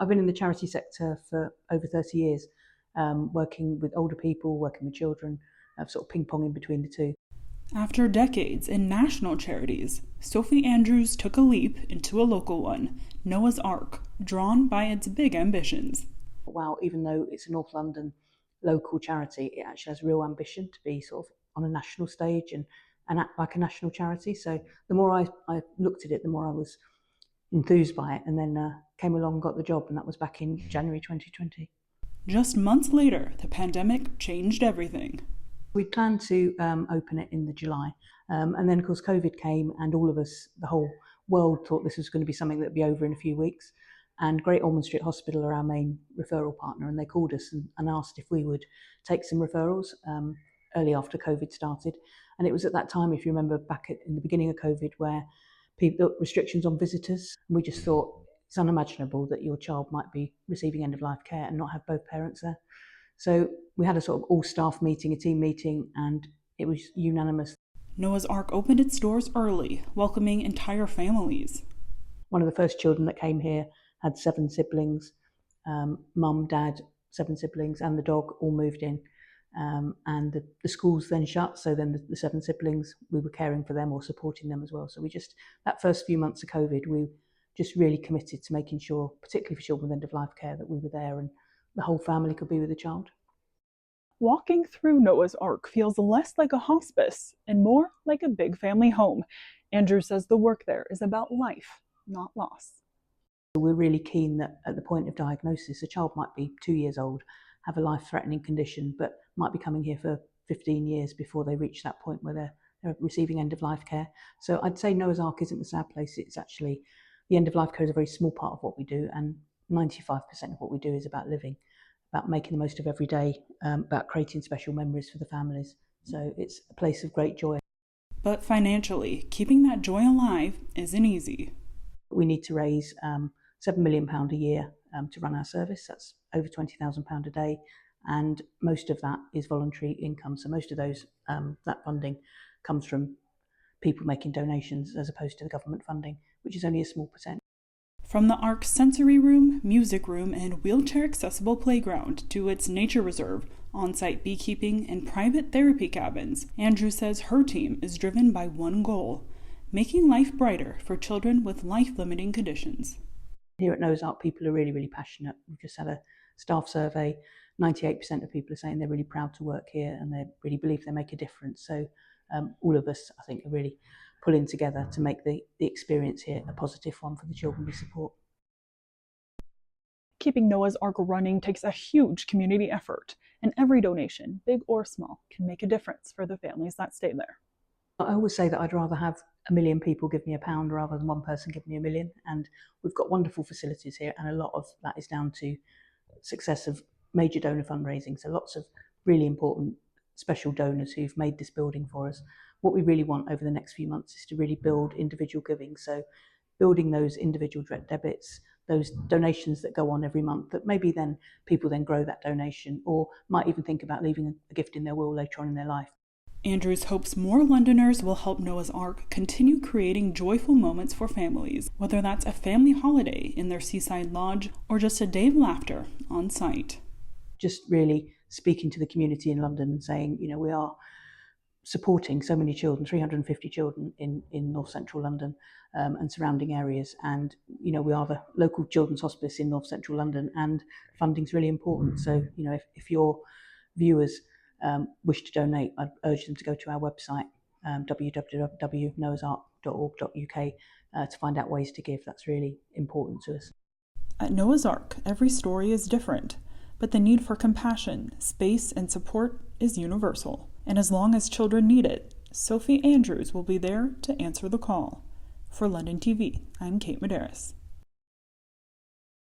I've been in the charity sector for over 30 years, working with older people, working with children, sort of ping-ponging between the two. After decades in national charities, Sophie Andrews took a leap into a local one, Noah's Ark, drawn by its big ambitions. Wow, even though it's a North London local charity, it actually has real ambition to be sort of on a national stage and act like a national charity. So the more I looked at it, the more I was enthused by it, and then came along and got the job, and that was back in January 2020. Just months later, the pandemic changed everything. We planned to open it in the July, and then of course COVID came, and all of us, the whole world, thought this was going to be something that would be over in a few weeks. And Great Ormond Street Hospital are our main referral partner, and they called us and asked if we would take some referrals early after COVID started. And it was at that time, if you remember, back in the beginning of COVID, where restrictions on visitors. And we just thought it's unimaginable that your child might be receiving end-of-life care and not have both parents there. So we had a sort of all-staff meeting, a team meeting, and it was unanimous. Noah's Ark opened its doors early, welcoming entire families. One of the first children that came here had 7 siblings, mum, dad, 7 siblings, and the dog all moved in. And the schools then shut, so then the 7 siblings, we were caring for them or supporting them as well. So that first few months of COVID, we just really committed to making sure, particularly for children with end-of-life care, that we were there and the whole family could be with the child. Walking through Noah's Ark feels less like a hospice and more like a big family home. Andrew says the work there is about life, not loss. We're really keen that at the point of diagnosis, a child might be 2 years old, have a life-threatening condition, but might be coming here for 15 years before they reach that point where they're receiving end-of-life care. So I'd say Noah's Ark isn't a sad place. It's actually, the end-of-life care is a very small part of what we do, and 95% of what we do is about living, about making the most of every day, about creating special memories for the families. So it's a place of great joy. But financially, keeping that joy alive isn't easy. We need to raise £7 million a year to run our service. That's over £20,000 a day, and most of that is voluntary income. So most of that funding comes from people making donations as opposed to the government funding, which is only a small percent. From the Ark's sensory room, music room, and wheelchair-accessible playground to its nature reserve, on-site beekeeping, and private therapy cabins, Andrew says her team is driven by one goal: making life brighter for children with life-limiting conditions. Here at Noah's Ark, people are really, really passionate. We've just had a staff survey. 98% of people are saying they're really proud to work here and they really believe they make a difference. So all of us, I think, are really pulling together to make the experience here a positive one for the children we support. Keeping Noah's Ark running takes a huge community effort, and every donation, big or small, can make a difference for the families that stay there. I always say that I'd rather have 1 million people give me £1 rather than one person give me 1 million. And we've got wonderful facilities here, and a lot of that is down to success of major donor fundraising. So lots of really important special donors who've made this building for us. What we really want over the next few months is to really build individual giving. So building those individual direct debits, those donations that go on every month, that maybe then people then grow that donation or might even think about leaving a gift in their will later on in their life. Andrews hopes more Londoners will help Noah's Ark continue creating joyful moments for families, whether that's a family holiday in their seaside lodge or just a day of laughter on site. Just really speaking to the community in London and saying, we are supporting so many children, 350 children in North Central London and surrounding areas. And, we are the local children's hospice in North Central London, and funding's really important. So, if your viewers wish to donate, I'd urge them to go to our website, www.noahsark.org.uk, to find out ways to give. That's really important to us. At Noah's Ark, every story is different, but the need for compassion, space, and support is universal. And as long as children need it, Sophie Andrews will be there to answer the call. For London TV, I'm Kate Medeiros.